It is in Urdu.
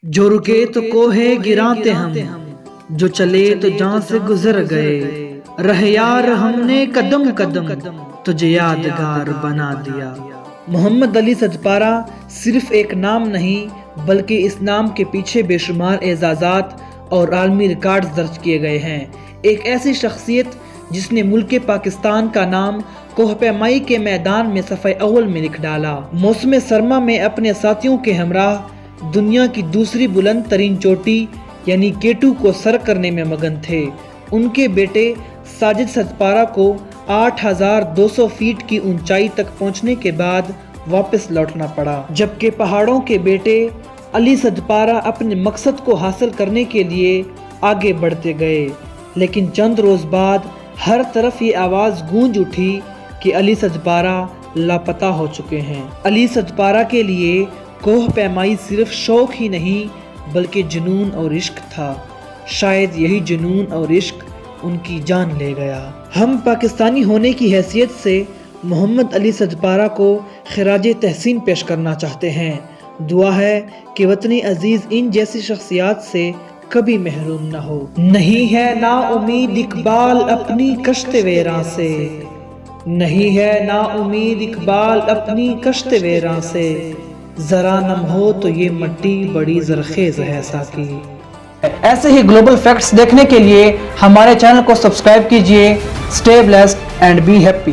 جو رکے تو کوہے گراتے ہم، جو چلے تو جان سے گزر گئے، رہ یار ہم نے قدم قدم تجھے یادگار بنا دیا۔ محمد علی سجپارہ صرف ایک نام نہیں بلکہ اس نام کے پیچھے بے شمار اعزازات اور عالمی ریکارڈز درج کیے گئے ہیں۔ ایک ایسی شخصیت جس نے ملک پاکستان کا نام کوہ پیمائی کے میدان میں صفحہ اول میں لکھ ڈالا۔ موسم سرما میں اپنے ساتھیوں کے ہمراہ دنیا کی دوسری بلند ترین چوٹی یعنی K2 کو سر کرنے میں مگن تھے۔ ان کے بیٹے ساجد سجپارہ کو 8200 فیٹ کی اونچائی تک پہنچنے کے بعد واپس لوٹنا پڑا، جبکہ پہاڑوں کے بیٹے علی سجپارہ اپنے مقصد کو حاصل کرنے کے لیے آگے بڑھتے گئے۔ لیکن چند روز بعد ہر طرف یہ آواز گونج اٹھی کہ علی سجپارہ لاپتہ ہو چکے ہیں۔ علی سجپارہ کے لیے کوہ پیمائی صرف شوق ہی نہیں بلکہ جنون اور عشق تھا۔ شاید یہی جنون اور عشق ان کی جان لے گیا۔ ہم پاکستانی ہونے کی حیثیت سے محمد علی سجپارہ کو خراج تحسین پیش کرنا چاہتے ہیں۔ دعا ہے کہ وطن عزیز ان جیسی شخصیات سے کبھی محروم نہ ہو۔ نہیں ہے نا امید اقبال اپنی کشت ویراں سے، نہیں ہے نا امید اقبال اپنی کشت ویراں سے، ذرا نم ہو تو یہ مٹی بڑی زرخیز ہے ساقی۔ ایسے ہی گلوبل فیکٹس دیکھنے کے لیے ہمارے چینل کو سبسکرائب کیجئے۔ Stay blessed and be happy.